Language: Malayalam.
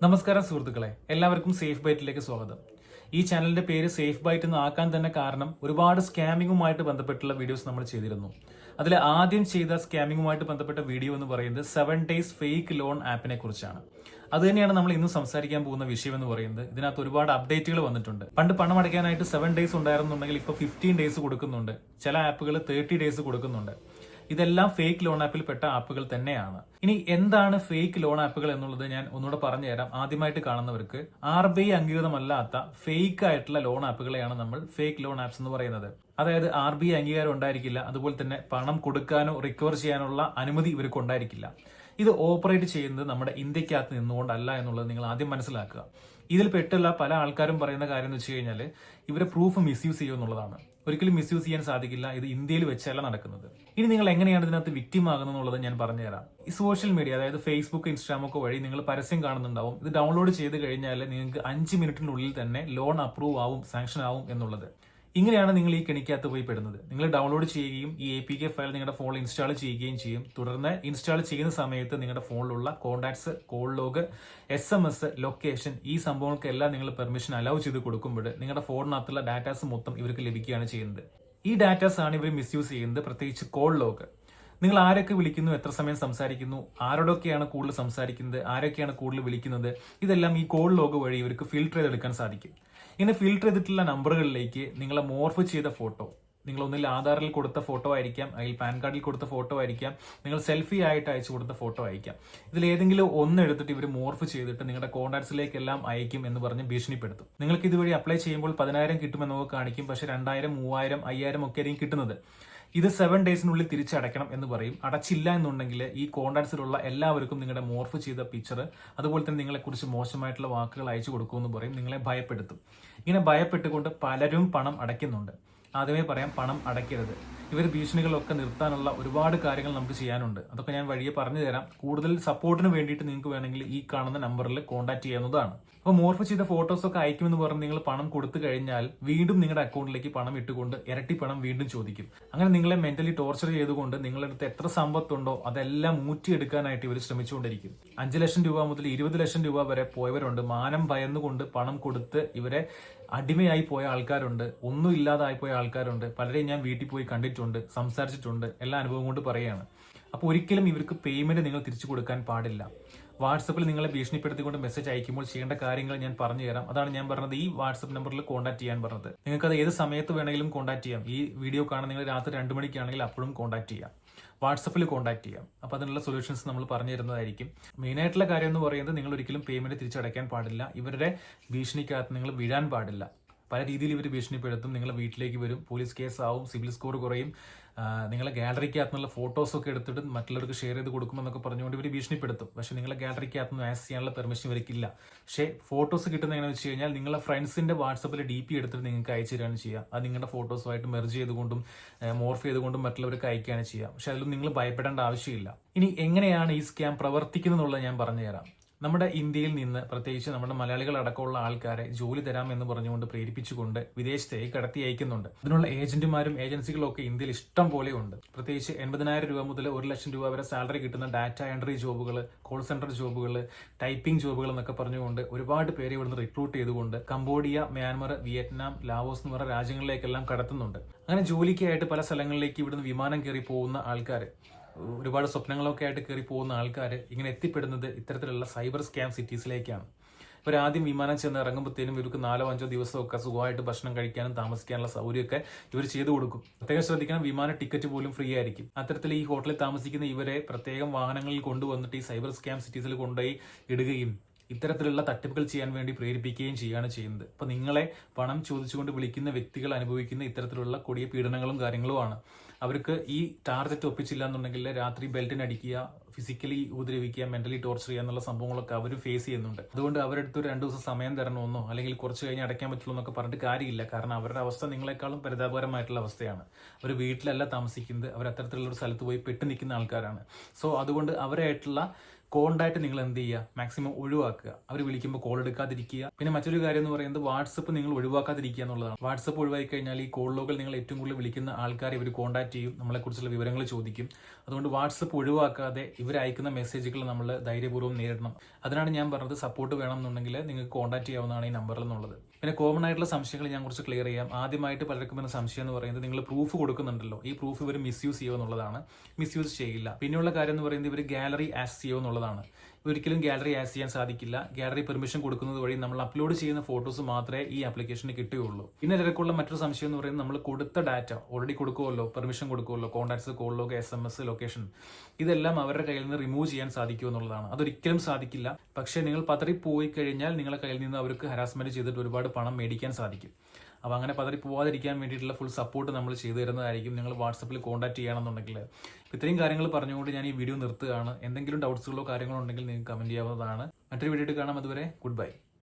നമസ്കാരം സുഹൃത്തുക്കളെ, എല്ലാവർക്കും സേഫ് ബൈറ്റിലേക്ക് സ്വാഗതം. ഈ ചാനലിന്റെ പേര് സേഫ് ബൈറ്റ് എന്ന് ആക്കാൻ തന്നെ കാരണം ഒരുപാട് സ്കാമിങ്ങുമായിട്ട് ബന്ധപ്പെട്ടുള്ള വീഡിയോസ് നമ്മൾ ചെയ്തിരുന്നു. അതിൽ ആദ്യം ചെയ്ത സ്കാമിങ്ങുമായിട്ട് ബന്ധപ്പെട്ട വീഡിയോ എന്ന് പറയുന്നത് 7 days ഫേക്ക് ലോൺ ആപ്പിനെ കുറിച്ചാണ്. അത് തന്നെയാണ് നമ്മൾ ഇന്ന് സംസാരിക്കാൻ പോകുന്ന വിഷയം എന്ന് പറയുന്നത്. ഇതിനകത്ത് ഒരുപാട് അപ്ഡേറ്റുകൾ വന്നിട്ടുണ്ട്. പണ്ട് പണം അടയ്ക്കാനായിട്ട് 7 days ഉണ്ടായിരുന്നുണ്ടെങ്കിൽ ഇപ്പോൾ 15 days കൊടുക്കുന്നുണ്ട്. ചില ആപ്പുകൾ 30 days കൊടുക്കുന്നുണ്ട്. ഇതെല്ലാം ഫേക്ക് ലോൺ ആപ്പിൽ പെട്ട ആപ്പുകൾ തന്നെയാണ്. ഇനി എന്താണ് ഫേക്ക് ലോൺ ആപ്പുകൾ എന്നുള്ളത് ഞാൻ ഒന്നുകൂടെ പറഞ്ഞുതരാം. ആദ്യമായിട്ട് കാണുന്നവർക്ക് RBI അംഗീകൃതമല്ലാത്ത ഫേക്ക് ആയിട്ടുള്ള ലോൺ ആപ്പുകളെയാണ് നമ്മൾ ഫേക്ക് ലോൺ ആപ്സ് എന്ന് പറയുന്നത്. അതായത് RBI അംഗീകാരം ഉണ്ടായിരിക്കില്ല, അതുപോലെ തന്നെ പണം കൊടുക്കാനോ റിക്കവർ ചെയ്യാനുള്ള അനുമതി ഇവർക്ക് ഉണ്ടായിരിക്കില്ല. ഇത് ഓപ്പറേറ്റ് ചെയ്യുന്നത് നമ്മുടെ ഇന്ത്യക്കകത്ത് നിന്നുകൊണ്ടല്ല എന്നുള്ളത് നിങ്ങൾ ആദ്യം മനസ്സിലാക്കുക. ഇതിൽ പെട്ടുള്ള പല ആൾക്കാരും പറയുന്ന കാര്യം എന്ന് വെച്ച് കഴിഞ്ഞാൽ ഇവരെ പ്രൂഫ് മിസ്യൂസ് ചെയ്യുക എന്നുള്ളതാണ്. ഒരിക്കലും മിസ്യൂസ് ചെയ്യാൻ സാധിക്കില്ല. ഇത് ഇന്ത്യയിൽ വെച്ചല്ല നടക്കുന്നത്. ഇനി നിങ്ങൾ എങ്ങനെയാണ് ഇതിനകത്ത് വിക്ടിം ആകുന്നത് എന്നുള്ളത് ഞാൻ പറഞ്ഞുതരാം. ഈ സോഷ്യൽ മീഡിയ, അതായത് ഫേസ്ബുക്ക്, ഇൻസ്റ്റാഗ്രാം ഒക്കെ വഴി നിങ്ങൾ പരസ്യം കാണുന്നുണ്ടാവും. ഇത് ഡൗൺലോഡ് ചെയ്ത് കഴിഞ്ഞാൽ നിങ്ങൾക്ക് 5 മിനിറ്റിനുള്ളിൽ തന്നെ ലോൺ അപ്രൂവ് ആവും, സാങ്ഷൻ ആവും എന്നുള്ളത്. ഇങ്ങനെയാണ് നിങ്ങൾ ഈ കെണിക്കകത്ത് പോയി പെടുന്നത്. നിങ്ങൾ ഡൗൺലോഡ് ചെയ്യുകയും ഈ APK ഫയൽ നിങ്ങളുടെ ഫോണിൽ ഇൻസ്റ്റാൾ ചെയ്യുകയും ചെയ്യും. തുടർന്ന് ഇൻസ്റ്റാൾ ചെയ്യുന്ന സമയത്ത് നിങ്ങളുടെ ഫോണിലുള്ള contacts, call log, SMS, location, ഈ സംഭവങ്ങൾക്കെല്ലാം നിങ്ങൾ പെർമിഷൻ അലൗ ചെയ്ത് കൊടുക്കുമ്പോൾ നിങ്ങളുടെ ഫോണിനകത്തുള്ള ഡാറ്റാസ് മൊത്തം ഇവർക്ക് ലഭിക്കുകയാണ് ചെയ്യുന്നത്. ഈ ഡാറ്റാസ് ആണ് ഇവർ മിസ്യൂസ് ചെയ്യുന്നത്. പ്രത്യേകിച്ച് കോൾ ലോഗ്. നിങ്ങൾ ആരൊക്കെ വിളിക്കുന്നു, എത്ര സമയം സംസാരിക്കുന്നു, ആരോടൊക്കെയാണ് കൂടുതൽ സംസാരിക്കുന്നത്, ആരൊക്കെയാണ് കൂടുതൽ വിളിക്കുന്നത്, ഇതെല്ലാം ഈ കോൾ ലോഗ് വഴി ഇവർക്ക് ഫിൽട്ടർ ചെയ്തെടുക്കാൻ സാധിക്കും. ഇങ്ങനെ ഫിൽട്ടർ ചെയ്തിട്ടുള്ള നമ്പറുകളിലേക്ക് നിങ്ങളെ മോർഫ് ചെയ്ത ഫോട്ടോ, നിങ്ങൾ ഒന്നിൽ ആധാറിൽ കൊടുത്ത ഫോട്ടോ ആയിരിക്കാം, അല്ലെങ്കിൽ പാൻ കാർഡിൽ കൊടുത്ത ഫോട്ടോ ആയിരിക്കാം, നിങ്ങൾ സെൽഫി ആയിട്ട് അയച്ചു കൊടുത്ത ഫോട്ടോ ആയിരിക്കാം. ഇതിൽ ഏതെങ്കിലും ഒന്ന് എടുത്തിട്ട് ഇവർ മോർഫ് ചെയ്തിട്ട് നിങ്ങളുടെ കോൺടാക്ട്സിലേക്കെല്ലാം അയക്കും എന്ന് പറഞ്ഞ് ഭീഷണിപ്പെടുത്തും. നിങ്ങൾക്ക് ഇതുവഴി അപ്ലൈ ചെയ്യുമ്പോൾ 10,000 കിട്ടുമെന്നൊക്കെ കാണിക്കും. പക്ഷെ 2,000, 3,000, 5,000 ഒക്കെ ആയിരിക്കും കിട്ടുന്നത്. ഇത് 7 daysനുള്ളിൽ തിരിച്ചടയ്ക്കണം എന്ന് പറയും. അടച്ചില്ല എന്നുണ്ടെങ്കിൽ ഈ കോൺടാക്ട്സിലുള്ള എല്ലാവർക്കും നിങ്ങളുടെ മോർഫ് ചെയ്ത പിക്ചർ, അതുപോലെ തന്നെ നിങ്ങളെക്കുറിച്ച് മോശമായിട്ടുള്ള വാക്കുകൾ അയച്ചു കൊടുക്കുമെന്ന് പറയും. നിങ്ങളെ ഭയപ്പെടുത്തും. ഇങ്ങനെ ഭയപ്പെട്ടുകൊണ്ട് പലരും പണം അടയ്ക്കുന്നുണ്ട്. ആദ്യമേ പറയാം, പണം അടയ്ക്കരുത്. ഇവർ ഭീഷണികളൊക്കെ നിർത്താനുള്ള ഒരുപാട് കാര്യങ്ങൾ നമുക്ക് ചെയ്യാനുണ്ട്. അതൊക്കെ ഞാൻ വഴിയെ പറഞ്ഞു തരാം. കൂടുതൽ സപ്പോർട്ടിന് വേണ്ടിയിട്ട് നിങ്ങൾക്ക് വേണമെങ്കിൽ ഈ കാണുന്ന നമ്പറിൽ കോൺടാക്ട് ചെയ്യാവുന്നതാണ്. അപ്പോൾ മോർഫ് ചെയ്ത ഫോട്ടോസ് ഒക്കെ അയക്കുമെന്ന് പറഞ്ഞ് നിങ്ങൾ പണം കൊടുത്തു കഴിഞ്ഞാൽ വീണ്ടും നിങ്ങളുടെ അക്കൗണ്ടിലേക്ക് പണം ഇട്ടുകൊണ്ട് ഇരട്ടി പണം വീണ്ടും ചോദിക്കും. അങ്ങനെ നിങ്ങളെ മെന്റലി ടോർച്ചർ ചെയ്തുകൊണ്ട് നിങ്ങളുടെ അടുത്ത് എത്ര സമ്പത്തുണ്ടോ അതെല്ലാം ഊറ്റിയെടുക്കാനായിട്ട് ഇവർ ശ്രമിച്ചുകൊണ്ടിരിക്കും. 5 ലക്ഷം രൂപ മുതൽ 20 ലക്ഷം രൂപ വരെ പോയവരുണ്ട്. മാനം ഭയന്നുകൊണ്ട് പണം കൊടുത്ത് ഇവരെ അടിമയായി പോയ ആൾക്കാരുണ്ട്. ഒന്നും ഇല്ലാതായി പോയ ആൾക്കാരുണ്ട്. പലരെയും ഞാൻ വീട്ടിൽ പോയി കണ്ടിട്ടുണ്ട്, സംസാരിച്ചിട്ടുണ്ട്. എല്ലാ അനുഭവം കൊണ്ട് പറയുകയാണ്. അപ്പോൾ ഒരിക്കലും ഇവർക്ക് പേയ്മെന്റ് നിങ്ങൾ തിരിച്ചു കൊടുക്കാൻ പാടില്ല. വാട്സപ്പിൽ നിങ്ങളെ ഭീഷണിപ്പെടുത്തിക്കൊണ്ട് മെസ്സേജ് അയക്കുമ്പോൾ ചെയ്യേണ്ട കാര്യങ്ങൾ ഞാൻ പറഞ്ഞു തരാം. അതാണ് ഞാൻ പറഞ്ഞത് ഈ വാട്സപ്പ് നമ്പറിൽ കോൺടാക്ട് ചെയ്യാൻ പറഞ്ഞത്. നിങ്ങൾക്ക് അത് ഏത് സമയത്ത് വേണമെങ്കിലും കോൺടാക്ട് ചെയ്യാം. ഈ വീഡിയോ കാണാൻ നിങ്ങൾ രാത്രി 2 മണിക്കാണെങ്കിൽ അപ്പോഴും കോൺടാക്ട് ചെയ്യാം. വാട്സപ്പിൽ കോൺടാക്ട് ചെയ്യാം. അപ്പോൾ അതിനുള്ള സൊല്യൂഷൻസ് നമ്മൾ പറഞ്ഞു തരുന്നതായിരിക്കും. മെയിനായിട്ടുള്ള കാര്യം എന്ന് പറയുന്നത് നിങ്ങൾ ഒരിക്കലും പേയ്മെന്റ് തിരിച്ചടയ്ക്കാൻ പാടില്ല. ഇവരുടെ ഭീഷണിക്കകത്ത് നിങ്ങൾ വീഴാൻ പാടില്ല. പല രീതിയിൽ ഇവർ ഭീഷണിപ്പെടുത്തും. നിങ്ങളെ വീട്ടിലേക്ക് വരും, പോലീസ് കേസ് ആവും, സിവിൽ സ്കോർ കുറയും, നിങ്ങളെ ഗാലറിക്കകത്തുനിന്നുള്ള ഫോട്ടോസൊക്കെ എടുത്തിട്ട് മറ്റുള്ളവർക്ക് ഷെയർ ചെയ്ത് കൊടുക്കുമെന്നൊക്കെ പറഞ്ഞുകൊണ്ട് ഇവർ ഭീഷണിപ്പെടുത്തും. പക്ഷേ നിങ്ങളെ ഗാലറിക്കകത്തുനിന്ന് ആക്സസ് ചെയ്യാനുള്ള പെർമിഷൻ ഇവർക്കില്ല. പക്ഷേ ഫോട്ടോസ് കിട്ടുന്നത് എങ്ങനെയാണെന്ന് വെച്ച് കഴിഞ്ഞാൽ നിങ്ങളുടെ ഫ്രണ്ട്സിന്റെ വാട്സപ്പിൽ DP എടുത്തിട്ട് നിങ്ങൾക്ക് അയച്ചു തരികയാണ് ചെയ്യുക. അത് നിങ്ങളുടെ ഫോട്ടോസുമായിട്ട് മെർജ് ചെയ്തുകൊണ്ടും മോർഫ് ചെയ്തുകൊണ്ടും മറ്റുള്ളവർക്ക് അയക്കുകയാണ് ചെയ്യുക. പക്ഷെ അതിലും നിങ്ങൾ ഭയപ്പെടേണ്ട ആവശ്യമില്ല. ഇനി എങ്ങനെയാണ് ഈ സ്കാം പ്രവർത്തിക്കുന്നതെന്നുള്ളത് ഞാൻ പറഞ്ഞുതരാം. നമ്മുടെ ഇന്ത്യയിൽ നിന്ന്, പ്രത്യേകിച്ച് നമ്മുടെ മലയാളികൾ അടക്കമുള്ള ആൾക്കാരെ ജോലി തരാമെന്ന് പറഞ്ഞുകൊണ്ട് പ്രേരിപ്പിച്ചുകൊണ്ട് വിദേശത്തേക്ക് കടത്തി അയക്കുന്നുണ്ട്. അതിനുള്ള ഏജന്റുമാരും ഏജൻസികളും ഒക്കെ ഇന്ത്യയിൽ ഇഷ്ടം പോലെ ഉണ്ട്. പ്രത്യേകിച്ച് 80,000 രൂപ മുതൽ 1 ലക്ഷം രൂപ വരെ സാലറി കിട്ടുന്ന ഡാറ്റ എൻട്രി ജോബുകൾ, കോൾ സെന്റർ ജോബുകൾ, ടൈപ്പിംഗ് ജോബുകൾ എന്നൊക്കെ പറഞ്ഞുകൊണ്ട് ഒരുപാട് പേരെ ഇവിടുന്ന് റിക്രൂട്ട് ചെയ്തുകൊണ്ട് കംബോഡിയ, മ്യാൻമർ, വിയറ്റ്നാം, ലാവോസ് എന്ന് പറഞ്ഞ രാജ്യങ്ങളിലേക്കെല്ലാം കടത്തുന്നുണ്ട്. അങ്ങനെ ജോലിക്കായിട്ട് പല സ്ഥലങ്ങളിലേക്ക് ഇവിടുന്ന് വിമാനം കയറി പോകുന്ന ആൾക്കാർ, ഒരുപാട് സ്വപ്നങ്ങളൊക്കെ ആയിട്ട് കയറി പോകുന്ന ആൾക്കാർ ഇങ്ങനെ എത്തിപ്പെടുന്നത് ഇത്തരത്തിലുള്ള സൈബർ സ്കാം സിറ്റീസിലേക്കാണ്. ഇവർ ആദ്യം വിമാനം ചെന്ന് ഇറങ്ങുമ്പോഴത്തേനും ഇവർക്ക് 4-5 ദിവസമൊക്കെ സുഖമായിട്ട് ഭക്ഷണം കഴിക്കാനും താമസിക്കാനുള്ള സൗകര്യമൊക്കെ ഇവർ ചെയ്തു കൊടുക്കും. പ്രത്യേകം ശ്രദ്ധിക്കണം, വിമാന ടിക്കറ്റ് പോലും ഫ്രീ ആയിരിക്കും. അത്തരത്തിൽ ഈ ഹോട്ടലിൽ താമസിക്കുന്ന ഇവരെ പ്രത്യേകം വാഹനങ്ങളിൽ കൊണ്ടുവന്നിട്ട് ഈ സൈബർ സ്കാം സിറ്റീസിൽ കൊണ്ടുപോയി ഇടുകയും ഇത്തരത്തിലുള്ള തട്ടിപ്പുകൾ ചെയ്യാൻ വേണ്ടി പ്രേരിപ്പിക്കുകയും ചെയ്യുകയാണ് ചെയ്യുന്നത്. അപ്പോൾ നിങ്ങളെ പണം ചോദിച്ചുകൊണ്ട് വിളിക്കുന്ന വ്യക്തികൾ അനുഭവിക്കുന്ന ഇത്തരത്തിലുള്ള കൊടിയ പീഡനങ്ങളും കാര്യങ്ങളുമാണ്. അവർക്ക് ഈ ടാർഗറ്റ് ഒപ്പിച്ചില്ല എന്നുണ്ടെങ്കിൽ രാത്രി ബെൽറ്റിനടിക്കുക, ഫിസിക്കലി ഉപദ്രവിക്കുക, മെന്റലി ടോർച്ചർ ചെയ്യുക എന്നുള്ള സംഭവങ്ങളൊക്കെ അവർ ഫേസ് ചെയ്യുന്നുണ്ട്. അതുകൊണ്ട് അവരുടെ അടുത്ത് 2 ദിവസം സമയം തരണമെന്നോ അല്ലെങ്കിൽ കുറച്ച് കഴിഞ്ഞ് അടയ്ക്കാൻ പറ്റുള്ളൂ എന്നൊക്കെ പറഞ്ഞിട്ട് കാര്യമില്ല. കാരണം അവരുടെ അവസ്ഥ നിങ്ങളെക്കാളും പരിതാപകരമായിട്ടുള്ള അവസ്ഥയാണ്. അവർ വീട്ടിലല്ല താമസിക്കുന്നത്, അവർ അത്തരത്തിലുള്ള ഒരു സ്ഥലത്ത് പോയി പെട്ട് നിൽക്കുന്ന ആൾക്കാരാണ്. സോ അതുകൊണ്ട് അവരായിട്ടുള്ള കോണ്ടാക്ട് നിങ്ങൾ എന്ത് ചെയ്യുക, മാക്സിമം ഒഴിവാക്കുക. അവർ വിളിക്കുമ്പോൾ കോൾ എടുക്കാതിരിക്കുക. പിന്നെ മറ്റൊരു കാര്യം എന്ന് പറയുന്നത് വാട്സപ്പ് നിങ്ങൾ ഒഴിവാക്കാതിരിക്കുക എന്നുള്ളതാണ്. വാട്സപ്പ് ഒഴിവാക്കി കഴിഞ്ഞാൽ ഈ കോൾ ലോഗിൽ നിങ്ങൾ ഏറ്റവും കൂടുതൽ വിളിക്കുന്ന ആൾക്കാരെ ഇവർ കോൺടാക്ട് ചെയ്യും, നമ്മളെക്കുറിച്ചുള്ള വിവരങ്ങൾ ചോദിക്കും. അതുകൊണ്ട് വാട്സപ്പ് ഒഴിവാക്കാതെ ഇവർ അയക്കുന്ന മെസ്സേജുകൾ നമ്മൾ ധൈര്യപൂർവ്വം നേരിടണം. അതിനാണ് ഞാൻ പറഞ്ഞത് സപ്പോർട്ട് വേണം എന്നുണ്ടെങ്കിൽ നിങ്ങൾക്ക് കോൺടാക്ട് ചെയ്യാവുന്നതാണ് ഈ നമ്പറിൽ എന്നുള്ളത്. പിന്നെ കോമൺ ആയിട്ടുള്ള സംശയങ്ങൾ ഞാൻ കുറച്ച് ക്ലിയർ ചെയ്യാം. ആദ്യമായിട്ട് പലർക്കും വരുന്ന സംശയം എന്ന് പറയുന്നത് നിങ്ങൾ പ്രൂഫ് കൊടുക്കുന്നുണ്ടല്ലോ, ഈ പ്രൂഫ് ഇവർ മിസ്യൂസ് ചെയ്യുക എന്നുള്ളതാണ്. മിസ്യൂസ് ചെയ്യില്ല. പിന്നെയുള്ള കാര്യം എന്ന് പറയുന്നത് ഇവർ ഗാലറി ആക്സസ് ചെയ്യുക എന്നുള്ളതാണ്. ഒരിക്കലും ഗാലറി ആക്സസ് ചെയ്യാൻ സാധിക്കില്ല. ഗാലറി പെർമിഷൻ കൊടുക്കുന്നത് വഴി നമ്മൾ അപ്ലോഡ് ചെയ്യുന്ന ഫോട്ടോസ് മാത്രമേ ഈ ആപ്ലിക്കേഷന് കിട്ടുകയുള്ളൂ. പിന്നെ ഇതിലേക്കുള്ള മറ്റൊരു സംശയം എന്ന് പറയുന്നത് നമ്മൾ കൊടുത്ത ഡാറ്റ ഓൾറെഡി കൊടുക്കുമല്ലോ, പെർമിഷൻ കൊടുക്കുമല്ലോ, contacts, call log, SMS, location, ഇതെല്ലാം അവരുടെ കയ്യിൽ നിന്ന് റിമൂവ് ചെയ്യാൻ സാധിക്കുമോ എന്നുള്ളതാണ്. അതൊരിക്കലും സാധിക്കില്ല. പക്ഷേ നിങ്ങൾ പതറിപ്പോയി കഴിഞ്ഞാൽ നിങ്ങളുടെ കയ്യിൽ നിന്ന് അവർക്ക് ഹരാസ്മെന്റ് ചെയ്തിട്ട് ഒരുപാട് പണം മേടിക്കാൻ സാധിക്കും. അപ്പോൾ അങ്ങനെ പതറി പോവാതിരിക്കാൻ വേണ്ടിയിട്ടുള്ള ഫുൾ സപ്പോർട്ട് നമ്മൾ ചെയ്തു തരുന്നതായിരിക്കും. നിങ്ങൾ വാട്സപ്പിൽ കോൺടാക്ട് ചെയ്യണമെന്നുണ്ടെങ്കിൽ. ഇത്രയും കാര്യങ്ങൾ പറഞ്ഞുകൊണ്ട് ഞാൻ ഈ വീഡിയോ നിർത്തുകയാണ്. എന്തെങ്കിലും ഡൗട്ട്സുകളോ കാര്യങ്ങളോ ഉണ്ടെങ്കിൽ നിങ്ങൾക്ക് കമന്റ് ചെയ്യാവുന്നതാണ്. മറ്റൊരു വീഡിയോ കാണാം. അതുവരെ ഗുഡ് ബൈ.